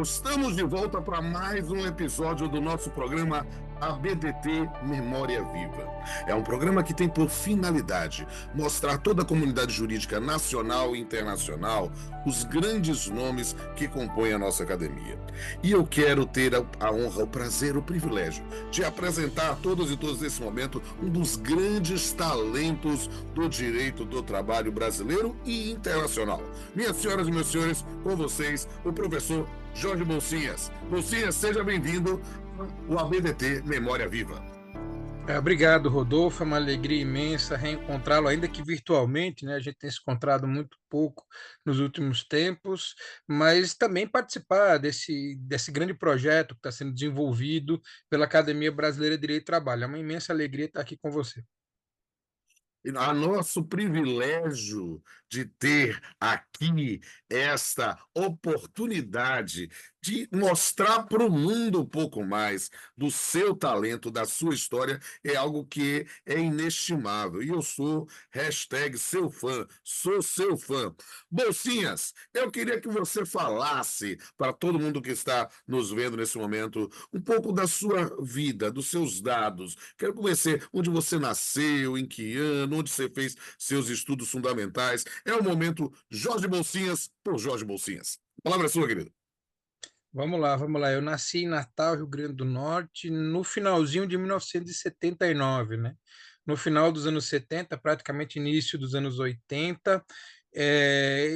estamos de volta para mais um episódio do nosso programa ABDT Memória Viva. É um programa que tem por finalidade mostrar toda a comunidade jurídica nacional e internacional os grandes nomes que compõem a nossa academia. E eu quero ter a honra, o prazer, o privilégio de apresentar a todos e todas nesse momento um dos grandes talentos do direito do trabalho brasileiro e internacional. Minhas senhoras e meus senhores, com vocês, o professor Jorge Bolsinhas. Bolsinhas, seja bem-vindo ao ABDT Memória Viva. Obrigado, Rodolfo. É uma alegria imensa reencontrá-lo, ainda que virtualmente, né? A gente tem se encontrado muito pouco nos últimos tempos, mas também participar desse grande projeto que está sendo desenvolvido pela Academia Brasileira de Direito do Trabalho. É uma imensa alegria estar aqui com você. A nosso privilégio de ter aqui esta oportunidade de mostrar para o mundo um pouco mais do seu talento, da sua história, é algo que é inestimável. E eu sou #seu fã, sou seu fã. Bolsinhas, eu queria que você falasse para todo mundo que está nos vendo nesse momento um pouco da sua vida, dos seus dados. Quero conhecer onde você nasceu, em que ano, onde você fez seus estudos fundamentais. É o momento Jorge Bolsinhas por Jorge Bolsinhas. A palavra é sua, querido. Vamos lá, vamos lá. Eu nasci em Natal, Rio Grande do Norte, no finalzinho de 1979, né? No final dos anos 70, praticamente início dos anos 80.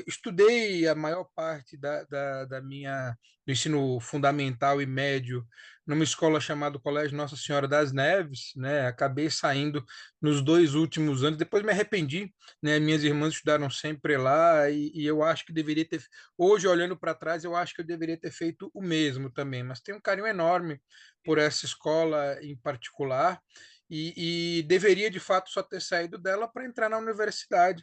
Estudei a maior parte do ensino fundamental e médio numa escola chamada Colégio Nossa Senhora das Neves, né? Acabei saindo nos 2 últimos anos, depois me arrependi, né? Minhas irmãs estudaram sempre lá e eu acho que deveria ter. Hoje, olhando para trás, eu acho que eu deveria ter feito o mesmo também, mas tenho um carinho enorme por essa escola em particular e deveria, de fato, só ter saído dela para entrar na universidade.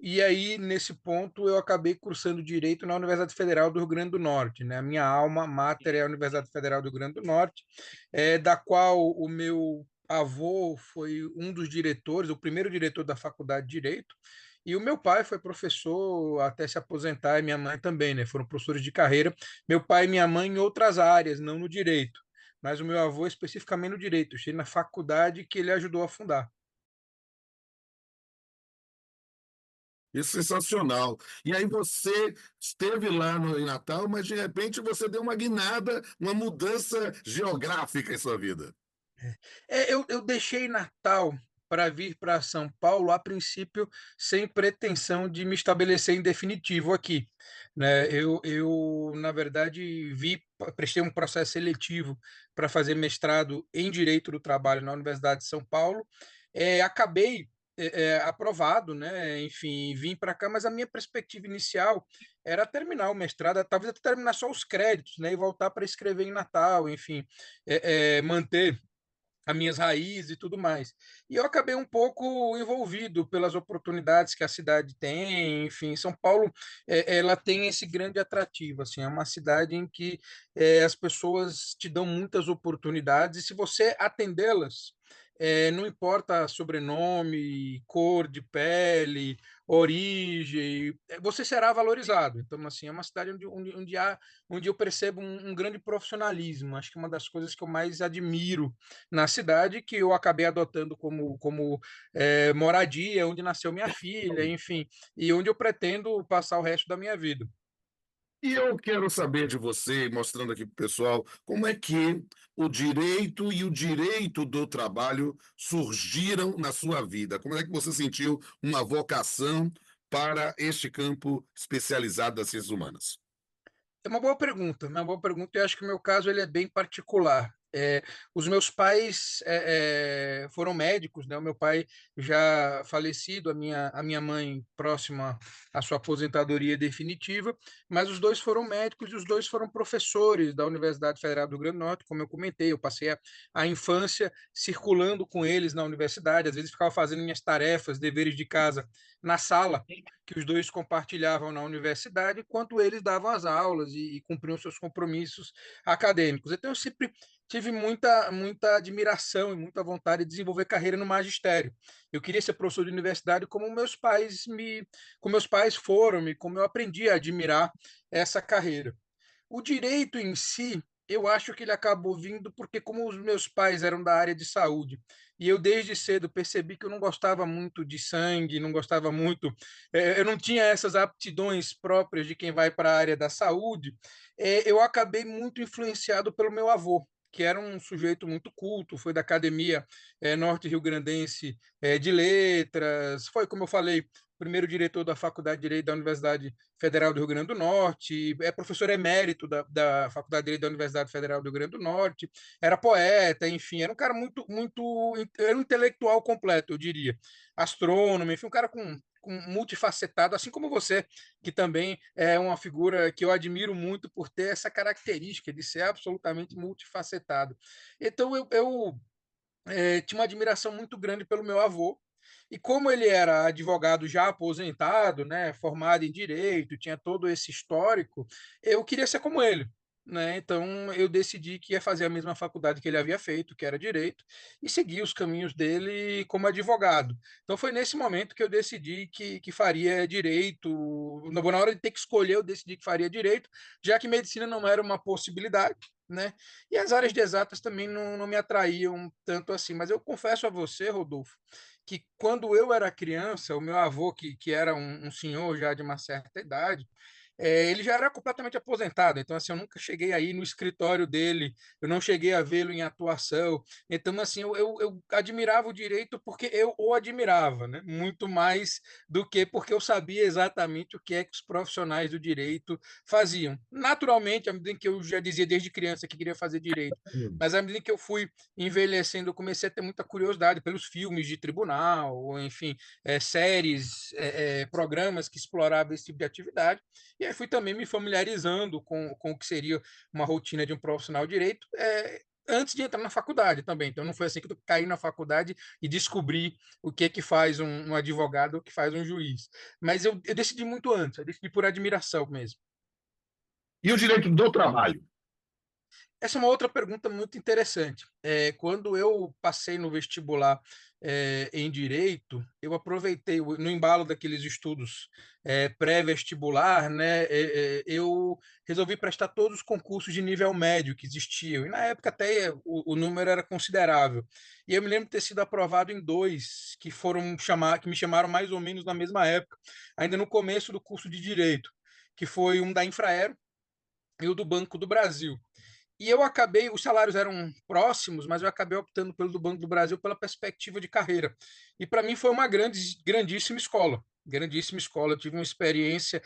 E aí, nesse ponto, eu acabei cursando Direito na Universidade Federal do Rio Grande do Norte, né? A minha alma mater é a Universidade Federal do Rio Grande do Norte, da qual o meu avô foi um dos diretores, o primeiro diretor da Faculdade de Direito, e o meu pai foi professor até se aposentar, e minha mãe também, né? Foram professores de carreira. Meu pai e minha mãe em outras áreas, não no direito. Mas o meu avô especificamente no direito. Eu cheguei na faculdade que ele ajudou a fundar. Isso é sensacional. E aí você esteve lá em Natal, mas de repente você deu uma guinada, uma mudança geográfica em sua vida. Eu deixei Natal para vir para São Paulo, a princípio, sem pretensão de me estabelecer em definitivo aqui, né? Na verdade, prestei um processo seletivo para fazer mestrado em Direito do Trabalho na Universidade de São Paulo, acabei aprovado, né? Enfim, vim para cá, mas a minha perspectiva inicial era terminar o mestrado, talvez até terminar só os créditos, né? E voltar para escrever em Natal, enfim, manter as minhas raízes e tudo mais. E eu acabei um pouco envolvido pelas oportunidades que a cidade tem, enfim, São Paulo, ela tem esse grande atrativo, assim, é uma cidade em que as pessoas te dão muitas oportunidades e se você atendê-las, não importa sobrenome, cor de pele, origem, você será valorizado. Então, assim, é uma cidade onde eu percebo um grande profissionalismo. Acho que uma das coisas que eu mais admiro na cidade, que eu acabei adotando como moradia, onde nasceu minha filha, enfim, e onde eu pretendo passar o resto da minha vida. E eu quero saber de você, mostrando aqui para o pessoal, como é que o direito e o direito do trabalho surgiram na sua vida? Como é que você sentiu uma vocação para este campo especializado das ciências humanas? É uma boa pergunta, e acho que o meu caso ele é bem particular. Os meus pais foram médicos, né? O meu pai já falecido, a minha mãe próxima à sua aposentadoria definitiva, mas os dois foram médicos e os dois foram professores da Universidade Federal do Rio Grande do Norte, como eu comentei, eu passei a infância circulando com eles na universidade, às vezes ficava fazendo minhas tarefas, deveres de casa na sala, que os dois compartilhavam na universidade, enquanto eles davam as aulas e cumpriam seus compromissos acadêmicos. Então, eu sempre tive muita admiração e muita vontade de desenvolver carreira no magistério. Eu queria ser professor de universidade como meus pais foram e como eu aprendi a admirar essa carreira. O direito em si, eu acho que ele acabou vindo porque como os meus pais eram da área de saúde, e eu desde cedo percebi que eu não gostava muito de sangue, não gostava muito, eu não tinha essas aptidões próprias de quem vai para a área da saúde, eu acabei muito influenciado pelo meu avô, que era um sujeito muito culto, foi da academia, norte rio-grandense, de letras, foi, como eu falei, primeiro diretor da Faculdade de Direito da Universidade Federal do Rio Grande do Norte, é professor emérito da Faculdade de Direito da Universidade Federal do Rio Grande do Norte, era poeta, enfim, era um cara era um intelectual completo, eu diria, astrônomo, enfim, um cara com multifacetado, assim como você, que também é uma figura que eu admiro muito por ter essa característica de ser absolutamente multifacetado. Então, tinha uma admiração muito grande pelo meu avô. E como ele era advogado já aposentado, né, formado em direito, tinha todo esse histórico, eu queria ser como ele. Né? Então eu decidi que ia fazer a mesma faculdade que ele havia feito, que era direito, e seguir os caminhos dele como advogado. Então foi nesse momento que eu decidi que faria direito. Na hora de ter que escolher, eu decidi que faria direito, já que medicina não era uma possibilidade. Né? E as áreas de exatas também não me atraíam tanto assim. Mas eu confesso a você, Rodolfo, que quando eu era criança, o meu avô, que era um senhor já de uma certa idade, ele já era completamente aposentado, então assim, eu nunca cheguei aí no escritório dele, eu não cheguei a vê-lo em atuação, então assim, eu admirava o direito porque eu o admirava, né? Muito mais do que porque eu sabia exatamente o que é que os profissionais do direito faziam. Naturalmente, à medida que eu já dizia desde criança que queria fazer direito, Hum. mas à medida que eu fui envelhecendo, eu comecei a ter muita curiosidade pelos filmes de tribunal, ou enfim, séries, programas que exploravam esse tipo de atividade. E aí fui também me familiarizando com o que seria uma rotina de um profissional de direito, antes de entrar na faculdade também. Então não foi assim que eu caí na faculdade e descobri o que é que faz um advogado, o que faz um juiz. Mas eu decidi muito antes, eu decidi por admiração mesmo. E o direito do trabalho? Essa é uma outra pergunta muito interessante. Quando eu passei no vestibular em Direito, eu aproveitei, no embalo daqueles estudos pré-vestibular, né, eu resolvi prestar todos os concursos de nível médio que existiam. E na época até o número era considerável. E eu me lembro de ter sido aprovado em dois que me chamaram mais ou menos na mesma época, ainda no começo do curso de Direito, que foi um da Infraero e o do Banco do Brasil. E eu acabei, os salários eram próximos, mas eu acabei optando pelo do Banco do Brasil pela perspectiva de carreira. E para mim foi uma grandíssima escola. Grandíssima escola. Eu tive uma experiência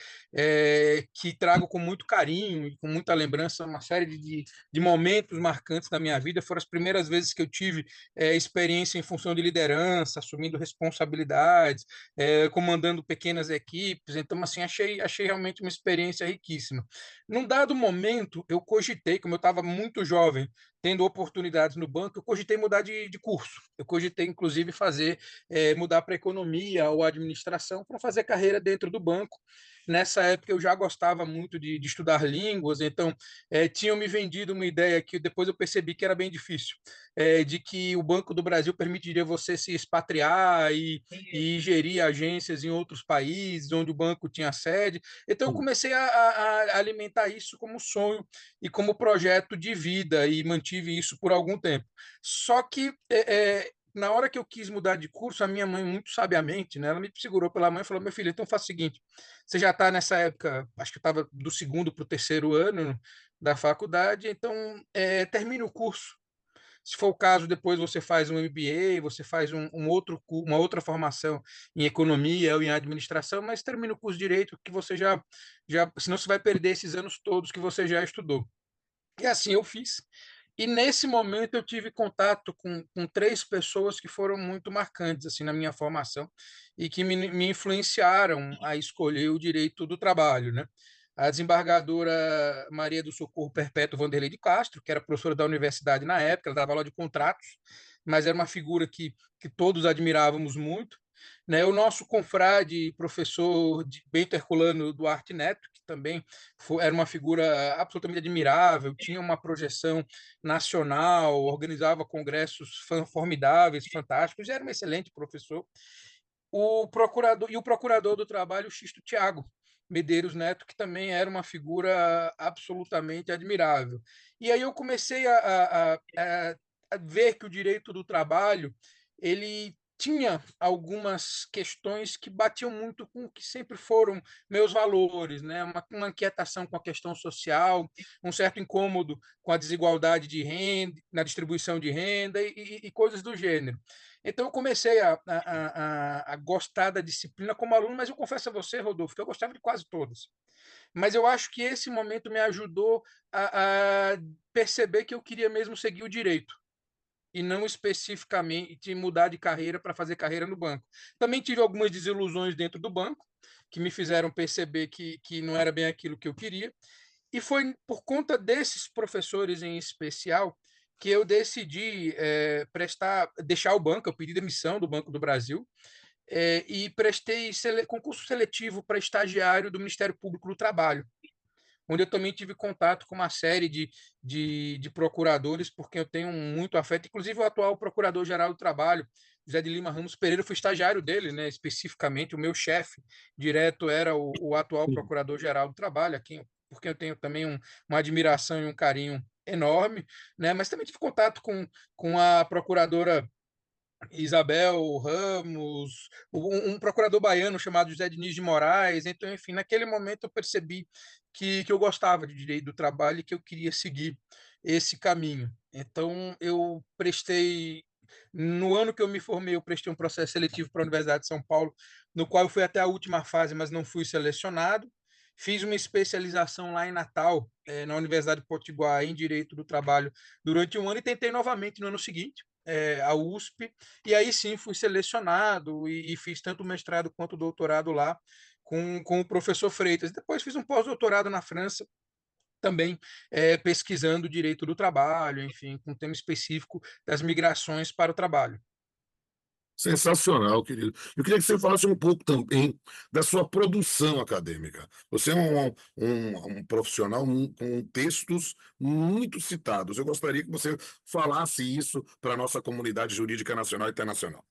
que trago com muito carinho e com muita lembrança, uma série de momentos marcantes da minha vida. Foram as primeiras vezes que eu tive experiência em função de liderança, assumindo responsabilidades, comandando pequenas equipes. Então, assim, achei realmente uma experiência riquíssima. Num dado momento, eu cogitei, como eu estava muito jovem, tendo oportunidades no banco, eu cogitei mudar de curso. Eu cogitei, inclusive, mudar para economia ou administração para fazer carreira dentro do banco. Nessa época, eu já gostava muito de estudar línguas, então tinham me vendido uma ideia que depois eu percebi que era bem difícil, de que o Banco do Brasil permitiria você se expatriar e gerir agências em outros países, onde o banco tinha sede. Então, eu comecei a alimentar isso como sonho e como projeto de vida e mantive isso por algum tempo. Só que na hora que eu quis mudar de curso, a minha mãe, muito sabiamente, né, ela me segurou pela mão e falou: Meu filho, então faz o seguinte, você já está nessa época, acho que estava do segundo para o terceiro ano da faculdade, então termine o curso. Se for o caso, depois você faz um MBA, você faz uma outra formação em economia ou em administração, mas termina o curso de direito que você senão você vai perder esses anos todos que você já estudou. E assim eu fiz. E nesse momento eu tive contato com três pessoas que foram muito marcantes assim na minha formação e que me influenciaram a escolher o direito do trabalho, né? A desembargadora Maria do Socorro Perpétuo Vanderlei de Castro, que era professora da universidade na época, ela dava aula de contratos, mas era uma figura que todos admirávamos muito. Né? O nosso confrade, professor Bento Herculano Duarte Neto, que também era uma figura absolutamente admirável, tinha uma projeção nacional, organizava congressos formidáveis, fantásticos, era um excelente professor. O procurador do trabalho, Xisto Tiago, Medeiros Neto, que também era uma figura absolutamente admirável. E aí eu comecei a ver que o direito do trabalho ele tinha algumas questões que batiam muito com o que sempre foram meus valores, né? Uma inquietação com a questão social, um certo incômodo com a desigualdade de renda, na distribuição de renda e coisas do gênero. Então, eu comecei a gostar da disciplina como aluno, mas eu confesso a você, Rodolfo, que eu gostava de quase todas. Mas eu acho que esse momento me ajudou a perceber que eu queria mesmo seguir o direito e não especificamente mudar de carreira para fazer carreira no banco. Também tive algumas desilusões dentro do banco, que me fizeram perceber que não era bem aquilo que eu queria. E foi por conta desses professores em especial que eu decidi deixar o banco, eu pedi demissão do Banco do Brasil, e prestei concurso seletivo para estagiário do Ministério Público do Trabalho, onde eu também tive contato com uma série de procuradores, porque eu tenho muito afeto, inclusive o atual Procurador-Geral do Trabalho, José de Lima Ramos Pereira, eu fui estagiário dele, né, especificamente, o meu chefe direto era o atual Procurador-Geral do Trabalho, porque eu tenho também uma admiração e um carinho enorme, né, mas também tive contato com a procuradora Isabel Ramos, um procurador baiano chamado José Diniz de Moraes. Então, enfim, naquele momento eu percebi que eu gostava de direito do trabalho e que eu queria seguir esse caminho. Então, no ano que eu me formei, eu prestei um processo seletivo para a Universidade de São Paulo, no qual eu fui até a última fase, mas não fui selecionado. Fiz uma especialização lá em Natal, na Universidade de Potiguar, em Direito do Trabalho, durante um ano e tentei novamente no ano seguinte, a USP, e aí sim fui selecionado e fiz tanto o mestrado quanto o doutorado lá com o professor Freitas. Depois fiz um pós-doutorado na França, também pesquisando direito do trabalho, enfim, com um tema específico das migrações para o trabalho. Sensacional, querido. Eu queria que você falasse um pouco também da sua produção acadêmica. Você é um profissional com textos muito citados. Eu gostaria que você falasse isso para a nossa comunidade jurídica nacional e internacional.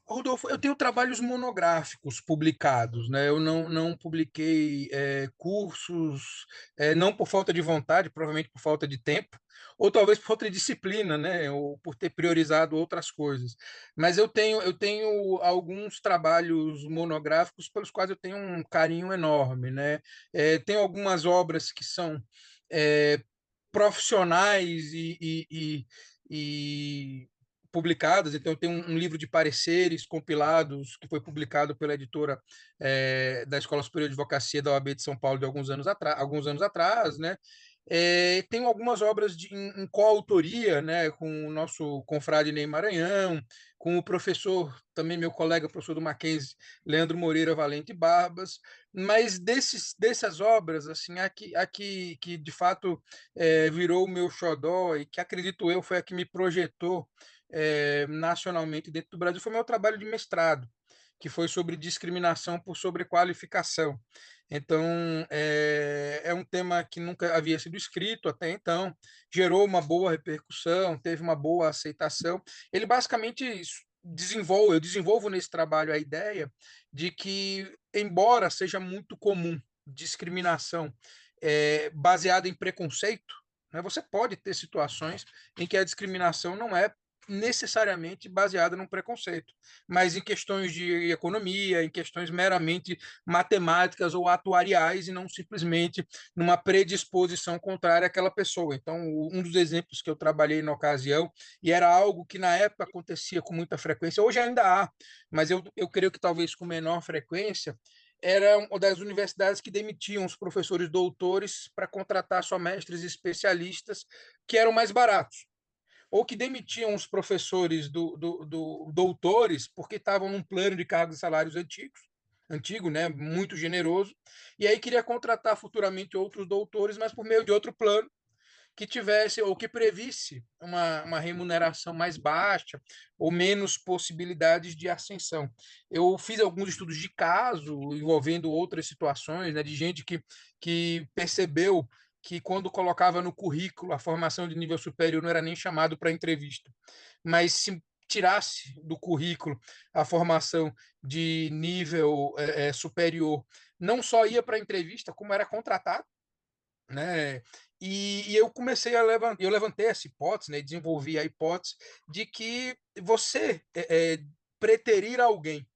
Rodolfo, eu tenho trabalhos monográficos publicados, né? Eu não publiquei cursos, não por falta de vontade, provavelmente por falta de tempo, ou talvez por falta de disciplina, né? Ou por ter priorizado outras coisas. Mas eu tenho alguns trabalhos monográficos pelos quais eu tenho um carinho enorme, né? Tenho algumas obras que são é, profissionais e publicadas. Então, eu tenho um livro de pareceres compilados que foi publicado pela editora da Escola Superior de Advocacia da OAB de São Paulo de alguns anos atrás, né? Tenho algumas obras em coautoria, né, com o nosso confrade Ney Maranhão, com o professor, também meu colega, professor do Mackenzie, Leandro Moreira Valente Barbas, mas dessas obras, assim, a que de fato virou o meu xodó e que acredito eu foi a que me projetou nacionalmente dentro do Brasil foi meu trabalho de mestrado, que foi sobre discriminação por sobrequalificação. Então, é um tema que nunca havia sido escrito até então, gerou uma boa repercussão, teve uma boa aceitação. Ele basicamente eu desenvolvo nesse trabalho a ideia de que, embora seja muito comum discriminação baseada em preconceito, né, você pode ter situações em que a discriminação não é necessariamente baseada num preconceito, mas em questões de economia, em questões meramente matemáticas ou atuariais e não simplesmente numa predisposição contrária àquela pessoa. Então, um dos exemplos que eu trabalhei na ocasião, e era algo que na época acontecia com muita frequência, hoje ainda há, mas eu creio que talvez com menor frequência, era uma das universidades que demitiam os professores doutores para contratar só mestres e especialistas que eram mais baratos, ou que demitiam os professores do doutores porque estavam num plano de cargos e salários antigo, né, muito generoso, e aí queria contratar futuramente outros doutores, mas por meio de outro plano que tivesse ou que previsse uma remuneração mais baixa ou menos possibilidades de ascensão. Eu fiz alguns estudos de caso envolvendo outras situações, né, de gente que percebeu que quando colocava no currículo a formação de nível superior não era nem chamado para entrevista, mas se tirasse do currículo a formação de nível superior, não só ia para a entrevista, como era contratado, né? E eu comecei a levantar, eu levantei essa hipótese, né? Desenvolvi a hipótese de que você preterir alguém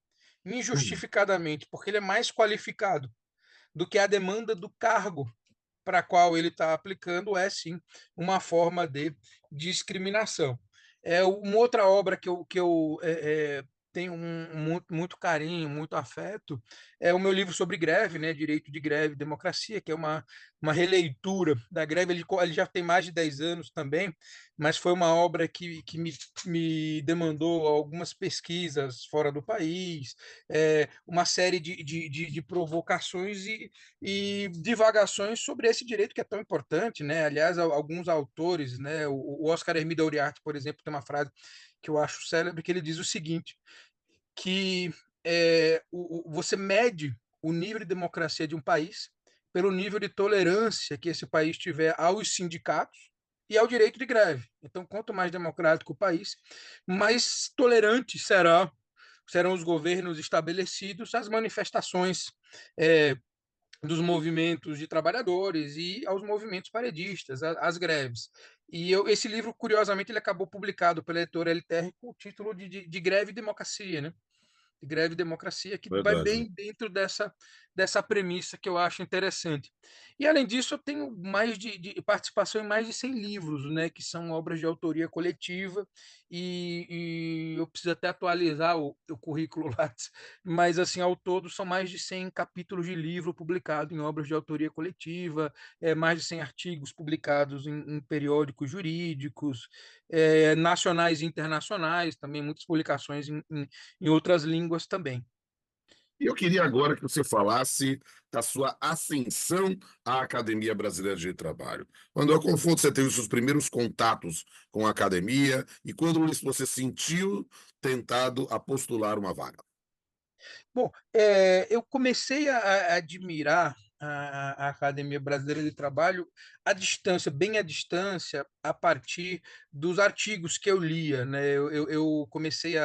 Hum. injustificadamente, porque ele é mais qualificado do que a demanda do cargo para qual ele está aplicando, é sim uma forma de discriminação. É uma outra obra que eu tenho muito carinho, muito afeto, é o meu livro sobre greve, né, Direito de Greve e Democracia, que é uma releitura da greve. Ele já tem mais de 10 anos também, mas foi uma obra que me demandou algumas pesquisas fora do país, uma série de provocações e divagações sobre esse direito que é tão importante, né? Aliás, alguns autores, né? O Oscar Hermida Uriarte, por exemplo, tem uma frase que eu acho célebre, que ele diz o seguinte, que você mede o nível de democracia de um país pelo nível de tolerância que esse país tiver aos sindicatos e ao direito de greve. Então, quanto mais democrático o país, mais tolerante serão os governos estabelecidos às manifestações é, dos movimentos de trabalhadores e aos movimentos paredistas, às greves. Esse livro, curiosamente, ele acabou publicado pela editora LTR com o título de Greve e Democracia, né? De Greve e Democracia, que vai Verdade. bem dentro dessa premissa que eu acho interessante. E, além disso, eu tenho mais de participação em mais de 100 livros, né, que são obras de autoria coletiva, e eu preciso até atualizar o currículo Lattes, mas, assim, ao todo, são mais de 100 capítulos de livro publicado em obras de autoria coletiva, mais de 100 artigos publicados em periódicos jurídicos, nacionais e internacionais, também muitas publicações em outras línguas também. E eu queria agora que você falasse da sua ascensão à Academia Brasileira de Trabalho. Quando eu confundo, você teve os seus primeiros contatos com a academia e quando você sentiu tentado a postular uma vaga. Bom, eu comecei a admirar a Academia Brasileira de Trabalho à distância, bem à distância, a partir dos artigos que eu lia, né? Eu comecei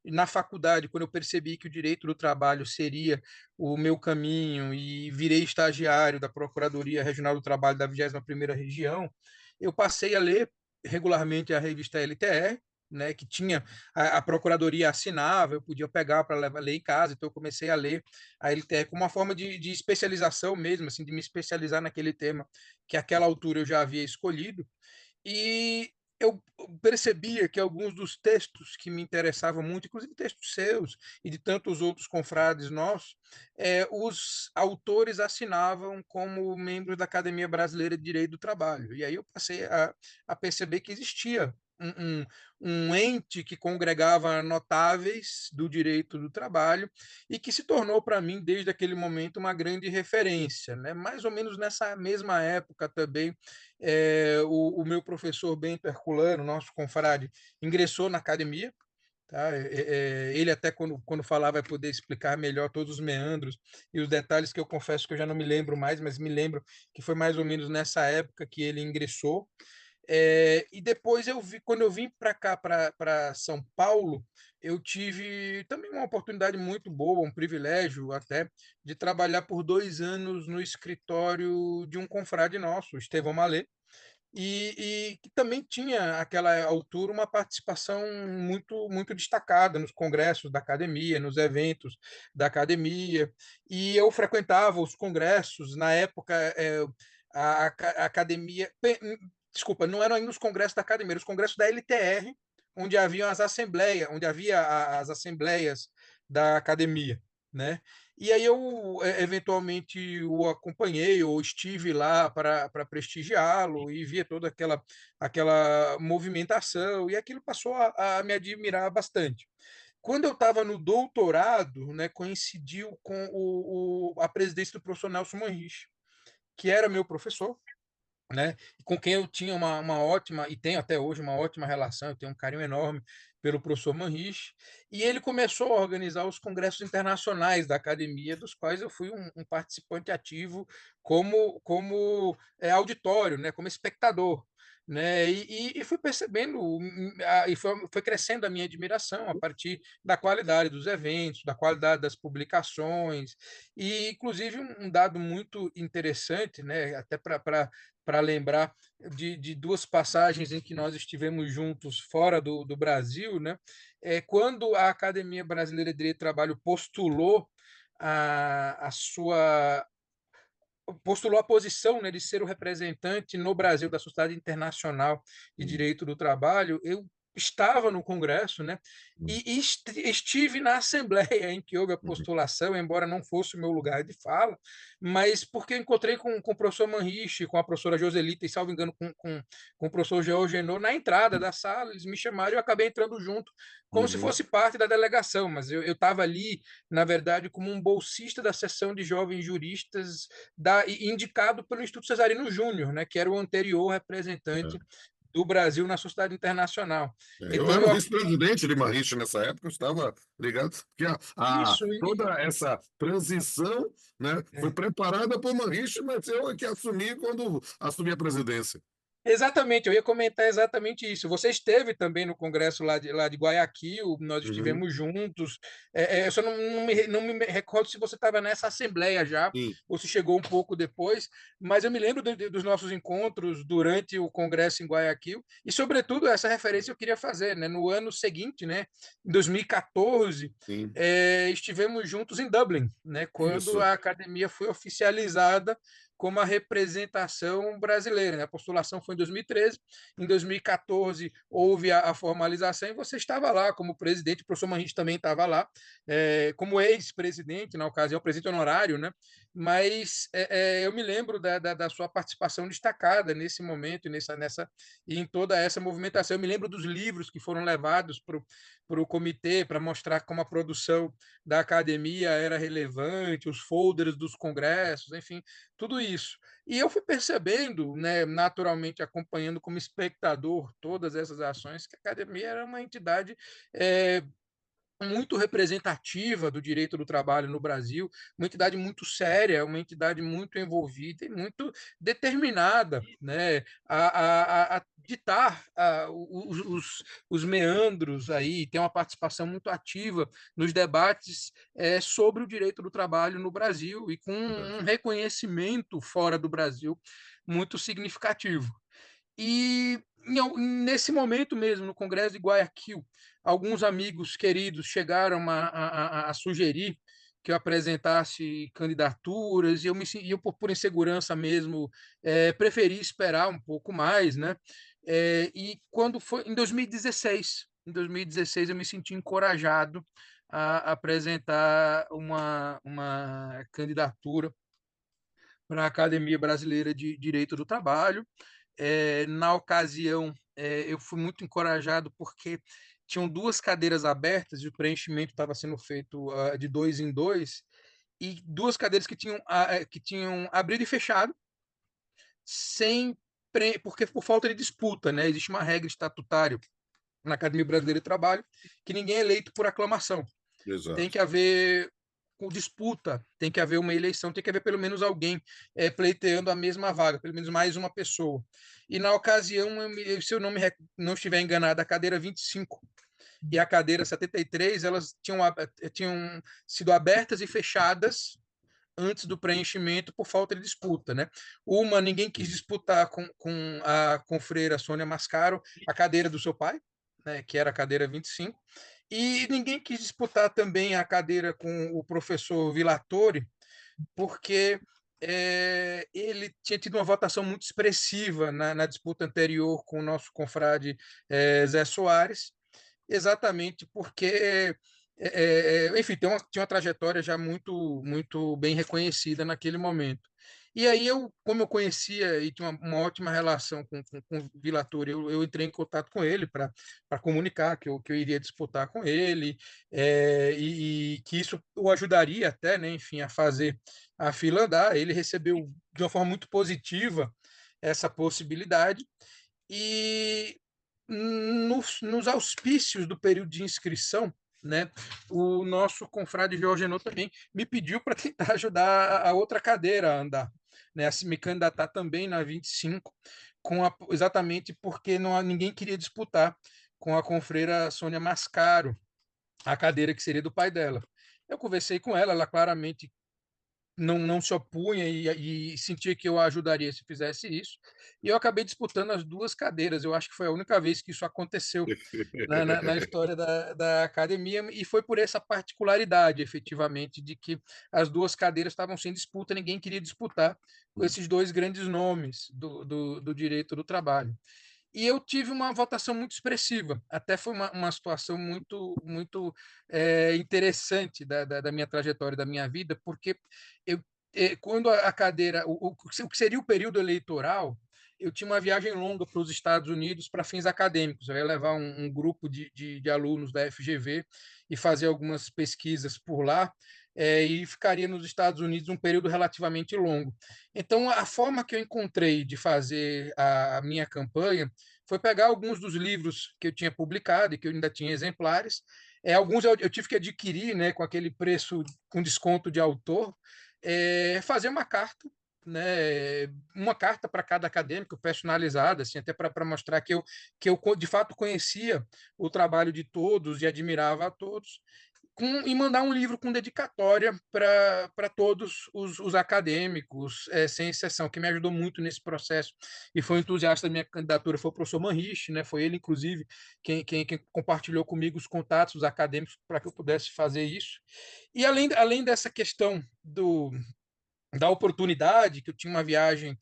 na faculdade, quando eu percebi que o direito do trabalho seria o meu caminho e virei estagiário da Procuradoria Regional do Trabalho da 21ª Região, eu passei a ler regularmente a revista LTR, né, que tinha a procuradoria assinava, eu podia pegar para ler em casa, então eu comecei a ler a LTR como uma forma de especialização mesmo, assim, de me especializar naquele tema que àquela altura eu já havia escolhido, e eu percebia que alguns dos textos que me interessavam muito, inclusive textos seus e de tantos outros confrades nossos, os autores assinavam como membros da Academia Brasileira de Direito do Trabalho. E aí eu passei a perceber que existia um ente que congregava notáveis do direito do trabalho e que se tornou para mim, desde aquele momento, uma grande referência, né? Mais ou menos nessa mesma época também, o meu professor Bento Herculano, nosso confrade, ingressou na academia. Tá? Ele até quando falar vai poder explicar melhor todos os meandros e os detalhes que eu confesso que eu já não me lembro mais, mas me lembro que foi mais ou menos nessa época que ele ingressou. E depois quando eu vim para cá, para São Paulo, eu tive também uma oportunidade muito boa, um privilégio até, de trabalhar por 2 anos no escritório de um confrade nosso, Estevão Malê, e que também tinha, àquela altura, uma participação muito destacada nos congressos da academia, nos eventos da academia, e eu frequentava os congressos, na época, a academia. Desculpa, não eram ainda os congressos da academia, eram os congressos da LTR, onde haviam as assembleias, onde havia as assembleias da academia, né? E aí eu eventualmente o acompanhei ou estive lá para prestigiá-lo e via toda aquela movimentação e aquilo passou a me admirar bastante. Quando eu estava no doutorado, né, coincidiu com a presidência do professor Nelson Manrich, que era meu professor, né, com quem eu tinha uma ótima, e tenho até hoje uma ótima relação, eu tenho um carinho enorme pelo professor Manrich, e ele começou a organizar os congressos internacionais da academia, dos quais eu fui um participante ativo como auditório, né, como espectador. né? E fui percebendo, e foi crescendo a minha admiração a partir da qualidade dos eventos, da qualidade das publicações, e inclusive um dado muito interessante, né? Até para lembrar de duas passagens em que nós estivemos juntos fora do Brasil, né? Quando a Academia Brasileira de Direito do Trabalho a sua postulou a posição, né, de ser o representante no Brasil da Sociedade Internacional de Hum, Direito do Trabalho, eu estava no Congresso, né, hum, e estive na Assembleia em que houve a uhum, postulação, embora não fosse o meu lugar de fala, mas porque eu encontrei com o professor Manriche, com a professora Joselita, e salvo engano, com o professor Georgenot, na entrada da sala, eles me chamaram e eu acabei entrando junto, como se uhum, fosse parte da delegação, mas eu estava ali, na verdade, como um bolsista da seção de jovens juristas indicado pelo Instituto Cesarino Júnior, né, que era o anterior representante é. do Brasil na sociedade internacional. Eu Então, era o vice-presidente de Marriche nessa época, eu estava ligado, porque isso, toda essa transição, né, foi é, preparada por Marriche, mas eu é que assumi quando assumi a presidência. exatamente, eu ia comentar exatamente isso. Você esteve também no congresso lá de Guayaquil, nós Uhum, estivemos juntos. Eu só não me recordo se você estava nessa assembleia já, sim, ou se chegou um pouco depois, mas eu me lembro dos nossos encontros durante o congresso em Guayaquil, e, sobretudo, essa referência eu queria fazer, né? No ano seguinte, né, em 2014, sim, estivemos juntos em Dublin, né, quando isso. a academia foi oficializada como a representação brasileira, né? A postulação foi em 2013, em 2014 houve a formalização e você estava lá como presidente, o professor Manrique também estava lá, como ex-presidente, na ocasião, presidente honorário, né? Mas eu me lembro da sua participação destacada nesse momento, e em toda essa movimentação. Eu me lembro dos livros que foram levados para o comitê, para mostrar como a produção da academia era relevante, os folders dos congressos, enfim, tudo isso. E eu fui percebendo, né, naturalmente acompanhando como espectador todas essas ações, que a academia era uma entidade é, muito representativa do direito do trabalho no Brasil, uma entidade muito séria, uma entidade muito envolvida e muito determinada, né, a ditar os meandros aí, tem uma participação muito ativa nos debates sobre o direito do trabalho no Brasil e com um reconhecimento fora do Brasil muito significativo. E nesse momento mesmo, no Congresso de Guayaquil, alguns amigos queridos chegaram a sugerir que eu apresentasse candidaturas, e eu por insegurança mesmo, preferi esperar um pouco mais, né? E quando foi em 2016 eu me senti encorajado a apresentar uma candidatura para a Academia Brasileira de Direito do Trabalho. Na ocasião, eu fui muito encorajado porque tinham duas cadeiras abertas e o preenchimento estava sendo feito de dois em dois, e duas cadeiras que tinham abrido e fechado, sem porque por falta de disputa, né? Existe uma regra estatutária na Academia Brasileira de Trabalho que ninguém é eleito por aclamação. Tem Exato. que haver com disputa, tem que haver uma eleição, tem que haver pelo menos alguém pleiteando a mesma vaga, pelo menos mais uma pessoa. E na ocasião, se eu não estiver enganado, a cadeira 25 e a cadeira 73, elas tinham sido abertas e fechadas antes do preenchimento por falta de disputa, né? Uma, ninguém quis disputar com a confreira Sônia Mascaro a cadeira do seu pai, né, que era a cadeira 25, e ninguém quis disputar também a cadeira com o professor Vilatore, porque ele tinha tido uma votação muito expressiva na disputa anterior com o nosso confrade Zé Soares, exatamente porque, enfim, tinha uma trajetória já muito bem reconhecida naquele momento. E aí como eu conhecia e tinha uma ótima relação com o Vilator, eu entrei em contato com ele para comunicar que eu iria disputar com ele, e que isso o ajudaria até, né, enfim, a fazer a fila andar. Ele recebeu de uma forma muito positiva essa possibilidade, e nos auspícios do período de inscrição, né, o nosso confrade Jorge Genot também me pediu para tentar ajudar a outra cadeira a andar, né, a se me candidatar também na 25, exatamente porque ninguém queria disputar com a confreira Sônia Mascaro a cadeira que seria do pai dela. Eu conversei com ela, ela claramente não se opunha e sentia que eu a ajudaria se fizesse isso, e eu acabei disputando as 2 cadeiras. Eu acho que foi a única vez que isso aconteceu na história da academia, e foi por essa particularidade, efetivamente, de que as 2 cadeiras estavam sem disputa, ninguém queria disputar com esses 2 grandes nomes do direito do trabalho. E eu tive uma votação muito expressiva, até foi uma situação muito interessante da minha trajetória, da minha vida, porque eu, quando a cadeira, o que seria o período eleitoral, eu tinha uma viagem longa para os Estados Unidos para fins acadêmicos. Eu ia levar um grupo de alunos da FGV e fazer algumas pesquisas por lá, e ficaria nos Estados Unidos um período relativamente longo. Então, a forma que eu encontrei de fazer a minha campanha foi pegar alguns dos livros que eu tinha publicado e que eu ainda tinha exemplares. Alguns eu tive que adquirir, né, com aquele preço, com desconto de autor, fazer uma carta para cada acadêmico, personalizada, assim, até para mostrar que eu de fato conhecia o trabalho de todos e admirava a todos, e mandar um livro com dedicatória para todos os acadêmicos, sem exceção, que me ajudou muito nesse processo e foi um entusiasta da minha candidatura, foi o professor Manrich, né? Foi ele, inclusive, quem compartilhou comigo os contatos dos acadêmicos para que eu pudesse fazer isso. E além dessa questão da oportunidade, que eu tinha uma viagem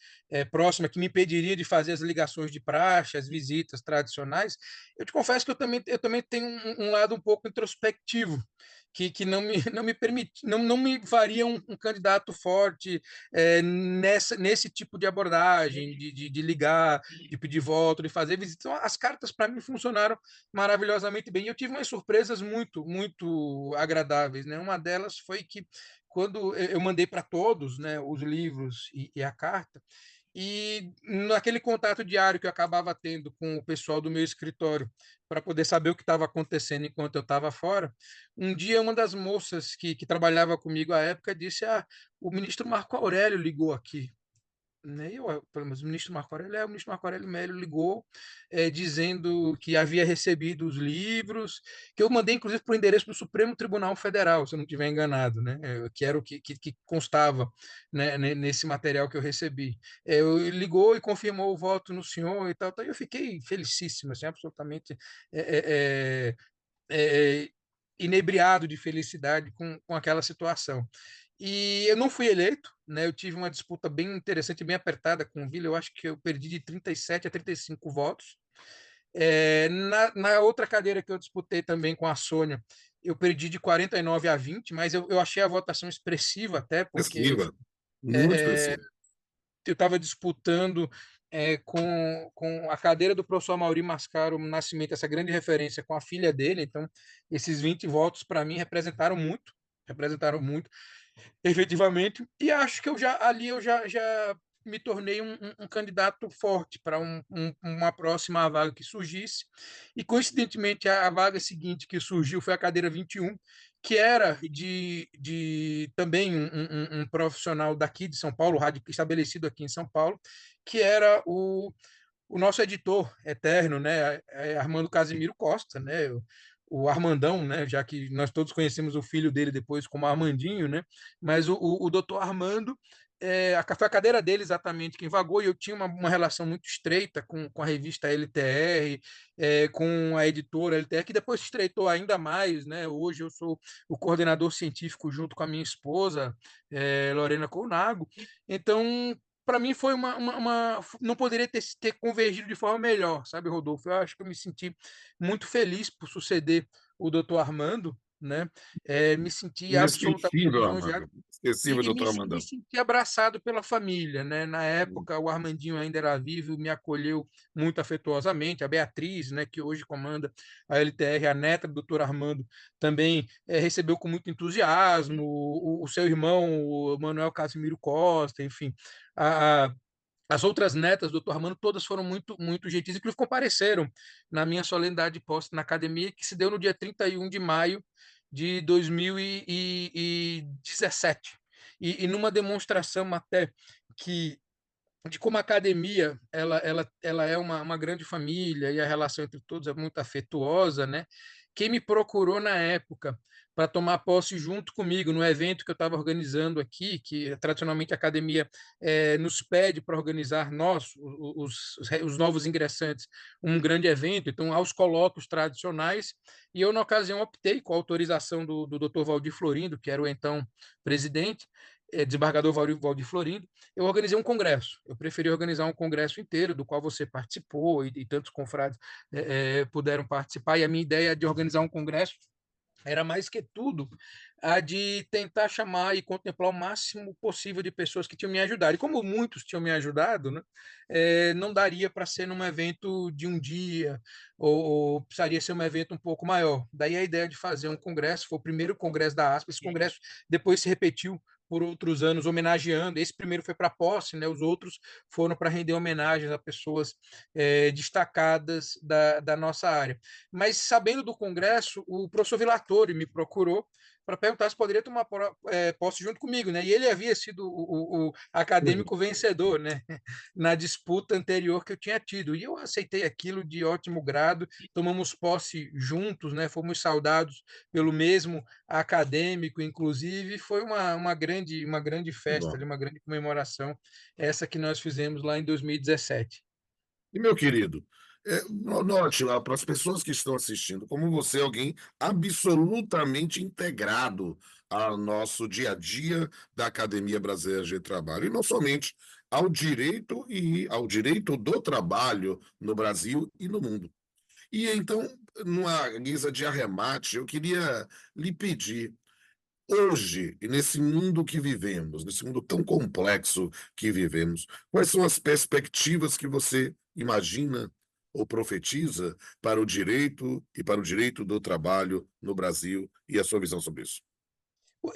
próxima que me impediria de fazer as ligações de praxe, as visitas tradicionais, eu te confesso que eu também tenho um lado um pouco introspectivo, que não me permite, não me faria um candidato forte nesse tipo de abordagem, de ligar, de pedir voto, de fazer visitas. Então, as cartas para mim funcionaram maravilhosamente bem. E eu tive umas surpresas muito agradáveis, né? Uma delas foi que quando eu mandei para todos, né, os livros e a carta, e naquele contato diário que eu acabava tendo com o pessoal do meu escritório para poder saber o que estava acontecendo enquanto eu estava fora, um dia uma das moças que trabalhava comigo à época disse: o ministro Marco Aurélio ligou aqui. Né? Eu falei, mas o ministro Marco Aurélio Melo ligou dizendo que havia recebido os livros, que eu mandei inclusive para o endereço do Supremo Tribunal Federal, se eu não estiver enganado, né? Que era o que constava, né, nesse material que eu recebi. Ligou e confirmou o voto no senhor e tal, então eu fiquei felicíssimo, assim, absolutamente é, é, é, inebriado de felicidade com aquela situação. E eu não fui eleito, né? Eu tive uma disputa bem interessante, bem apertada com o Vila. Eu acho que eu perdi de 37 a 35 votos. Na outra cadeira que eu disputei também com a Sônia, eu perdi de 49 a 20, mas eu achei a votação expressiva até, porque Expressiva, muito é, é, expressiva. eu estava disputando com a cadeira do professor Amaury Mascaro Nascimento, essa grande referência, com a filha dele. Então, esses 20 votos, para mim, representaram muito, efetivamente, e acho que eu já me tornei um candidato forte para uma próxima vaga que surgisse, e coincidentemente a vaga seguinte que surgiu foi a cadeira 21, que era de também um profissional daqui de São Paulo, estabelecido aqui em São Paulo, que era o nosso editor eterno, né, Armando Casimiro Costa, né, o Armandão, né, já que nós todos conhecemos o filho dele depois como Armandinho, né, mas o doutor Armando, foi a cadeira dele exatamente quem vagou, e eu tinha uma relação muito estreita com a revista LTR, com a editora LTR, que depois se estreitou ainda mais, né, hoje eu sou o coordenador científico junto com a minha esposa, Lorena Colnago. Então, para mim foi não poderia ter convergido de forma melhor, sabe, Rodolfo? Eu acho que eu me senti muito feliz por suceder o doutor Armando, né? Me senti absolutamente Inesquecível, lisonjeado Armando. Esquecível, e me, doutor me Armandão. senti abraçado pela família, né? Na época, o Armandinho ainda era vivo, me acolheu muito afetuosamente. A Beatriz, né, que hoje comanda a LTR, a neta do doutor Armando, também recebeu com muito entusiasmo. O seu irmão, o Manuel Casimiro Costa, enfim, a, as outras netas do doutor Armando, todas foram muito gentis, inclusive compareceram na minha solenidade de posse na academia, que se deu no dia 31 de maio de 2017. E numa demonstração até que de como a academia ela é uma grande família e a relação entre todos é muito afetuosa, né? Quem me procurou na época para tomar posse junto comigo no evento que eu estava organizando aqui, que tradicionalmente a academia nos pede para organizar nós, os novos ingressantes, um grande evento, então aos colóquios tradicionais, e eu na ocasião optei com a autorização do Dr. Valdir Florindo, que era o então presidente, desembargador Valdir Florindo, eu organizei um congresso. Eu preferi organizar um congresso inteiro, do qual você participou e tantos confrades puderam participar. E a minha ideia de organizar um congresso era mais que tudo a de tentar chamar e contemplar o máximo possível de pessoas que tinham me ajudado. E como muitos tinham me ajudado, né, não daria para ser num evento de um dia, ou precisaria ser um evento um pouco maior. Daí a ideia de fazer um congresso, foi o primeiro congresso da ASP, esse congresso depois se repetiu por outros anos, homenageando. Esse primeiro foi para posse, né? Os outros foram para render homenagens a pessoas destacadas da nossa área. Mas, sabendo do congresso, o professor Vilatori me procurou para perguntar se poderia tomar posse junto comigo, né? E ele havia sido o Uhum. acadêmico vencedor, né? Na disputa anterior que eu tinha tido. E eu aceitei aquilo de ótimo grado, tomamos posse juntos, né? Fomos saudados pelo mesmo acadêmico, inclusive, foi uma grande Que festa, bom. uma grande comemoração, essa que nós fizemos lá em 2017. E, meu querido, note lá, para as pessoas que estão assistindo, como você é alguém absolutamente integrado ao nosso dia a dia da Academia Brasileira de Trabalho, e não somente ao direito do trabalho no Brasil e no mundo. E então, numa guisa de arremate, eu queria lhe pedir, hoje, e nesse mundo que vivemos, nesse mundo tão complexo que vivemos, quais são as perspectivas que você imagina ou profetiza para o direito e para o direito do trabalho no Brasil e a sua visão sobre isso?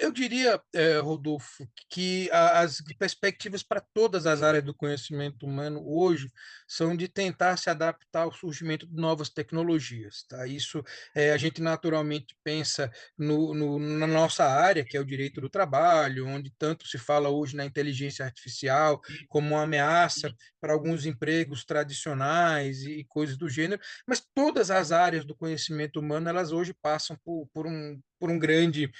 Eu diria, Rodolfo, que as perspectivas para todas as áreas do conhecimento humano hoje são de tentar se adaptar ao surgimento de novas tecnologias. Tá? Isso, a gente naturalmente pensa na nossa área, que é o direito do trabalho, onde tanto se fala hoje na inteligência artificial como uma ameaça para alguns empregos tradicionais e coisas do gênero, mas todas as áreas do conhecimento humano, elas hoje passam por um grande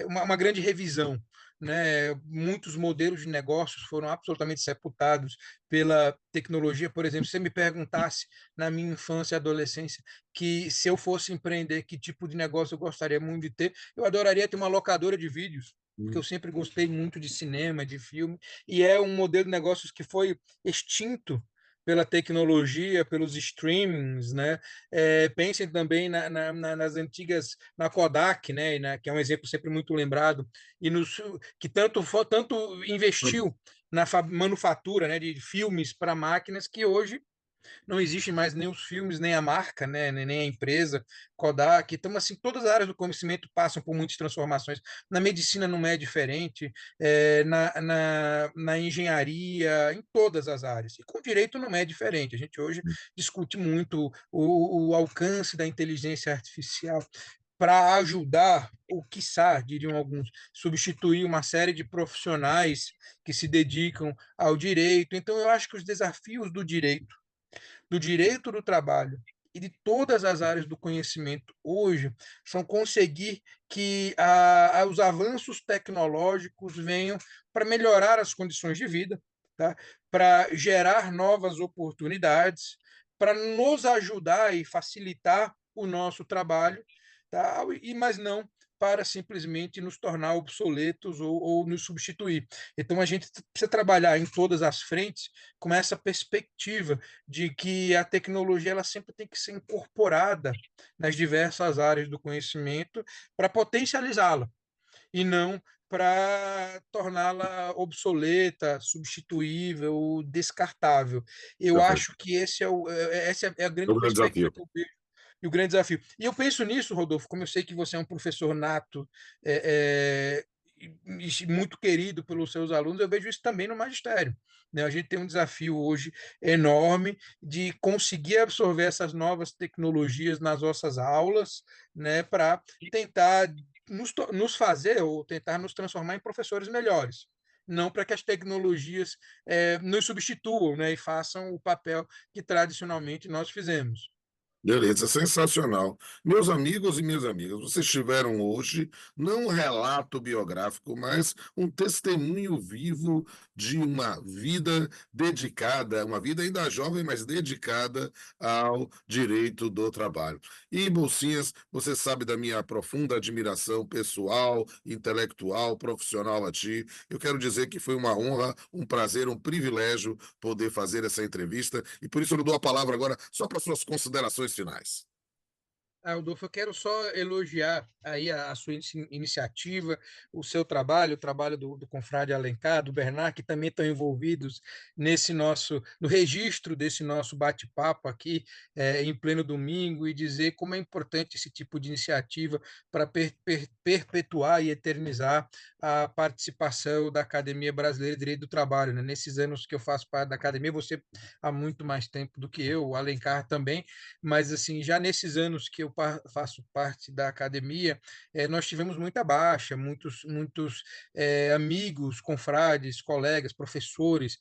uma grande revisão. Né? Muitos modelos de negócios foram absolutamente sepultados pela tecnologia. Por exemplo, se você me perguntasse na minha infância e adolescência que se eu fosse empreender, que tipo de negócio eu gostaria muito de ter, eu adoraria ter uma locadora de vídeos, porque eu sempre gostei muito de cinema, de filme, e é um modelo de negócios que foi extinto pela tecnologia, pelos streamings, né? Pensem também nas antigas, na Kodak, né? Que é um exemplo sempre muito lembrado, e que tanto investiu na manufatura, né, de filmes para máquinas que hoje não existe mais nem os filmes, nem a marca, né, nem a empresa, Kodak. Então, assim, todas as áreas do conhecimento passam por muitas transformações. Na medicina não é diferente, na engenharia, em todas as áreas. E com o direito não é diferente. A gente hoje discute muito o alcance da inteligência artificial para ajudar, ou quiçá, diriam alguns, substituir uma série de profissionais que se dedicam ao direito. Então, eu acho que os desafios do direito do trabalho e de todas as áreas do conhecimento hoje são conseguir que os avanços tecnológicos venham para melhorar as condições de vida, tá? Para gerar novas oportunidades, para nos ajudar e facilitar o nosso trabalho, tá? Mas não para simplesmente nos tornar obsoletos ou nos substituir. Então, a gente precisa trabalhar em todas as frentes com essa perspectiva de que a tecnologia ela sempre tem que ser incorporada nas diversas áreas do conhecimento para potencializá-la e não para torná-la obsoleta, substituível, descartável. Eu Perfeito. acho que essa é a É grande um grande perspectiva desafio. que eu vejo e o grande desafio. E eu penso nisso, Rodolfo, como eu sei que você é um professor nato, e muito querido pelos seus alunos, eu vejo isso também no magistério. Né? A gente tem um desafio hoje enorme de conseguir absorver essas novas tecnologias nas nossas aulas, né, para tentar nos fazer ou tentar nos transformar em professores melhores. não para que as tecnologias nos substituam, né, e façam o papel que tradicionalmente nós fizemos. Beleza, sensacional. Meus amigos e minhas amigas, vocês tiveram hoje não um relato biográfico, mas um testemunho vivo de uma vida dedicada, uma vida ainda jovem, mas dedicada ao direito do trabalho. E, mocinhas, você sabe da minha profunda admiração pessoal, intelectual, profissional a ti. Eu quero dizer que foi uma honra, um prazer, um privilégio poder fazer essa entrevista, e por isso eu dou a palavra agora só para suas considerações finais. Adolfo, eu quero só elogiar aí a sua iniciativa, o seu trabalho, o trabalho do confrade Alencar, do Bernard, que também estão envolvidos no registro desse nosso bate-papo aqui, em pleno domingo, e dizer como é importante esse tipo de iniciativa para perpetuar e eternizar a participação da Academia Brasileira de Direito do Trabalho, né? Nesses anos que eu faço parte da academia, você há muito mais tempo do que eu, o Alencar também, mas assim, já nesses anos que eu faço parte da academia, nós tivemos muita baixa, muitos amigos, confrades, colegas, professores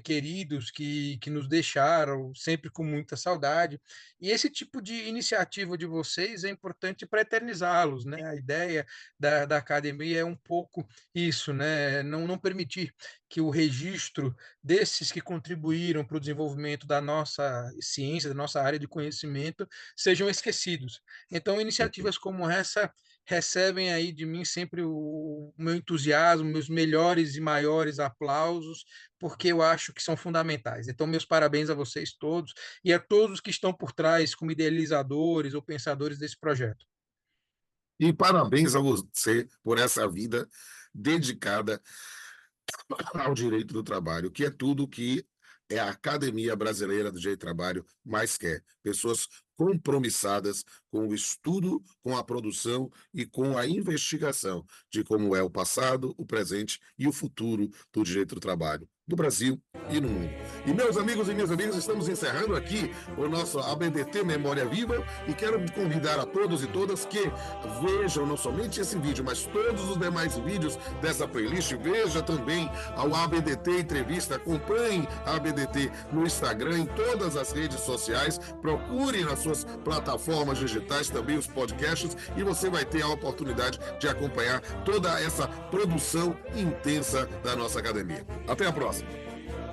queridos que nos deixaram sempre com muita saudade. E esse tipo de iniciativa de vocês é importante para eternizá-los, né? A ideia da academia é um pouco isso, né? Não permitir que o registro desses que contribuíram para o desenvolvimento da nossa ciência, da nossa área de conhecimento, sejam esquecidos. Então, iniciativas como essa recebem aí de mim sempre o meu entusiasmo, meus melhores e maiores aplausos, porque eu acho que são fundamentais. Então, meus parabéns a vocês todos e a todos que estão por trás como idealizadores ou pensadores desse projeto. E parabéns a você por essa vida dedicada ao direito do trabalho, que é tudo que a Academia Brasileira do Direito do Trabalho mais quer. Pessoas compromissadas com o estudo, com a produção e com a investigação de como é o passado, o presente e o futuro do direito do trabalho, no Brasil e no mundo. E, meus amigos e minhas amigas, estamos encerrando aqui o nosso ABDT Memória Viva, e quero convidar a todos e todas que vejam não somente esse vídeo, mas todos os demais vídeos dessa playlist. Veja também ao ABDT Entrevista, acompanhe a ABDT no Instagram, em todas as redes sociais, procure nas suas plataformas digitais também os podcasts, e você vai ter a oportunidade de acompanhar toda essa produção intensa da nossa academia. Até a próxima!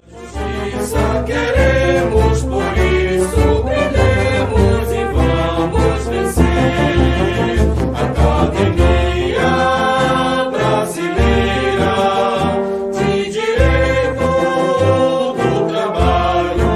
Justiça queremos, por isso brilhemos e vamos vencer. Academia Brasileira de Direito do Trabalho.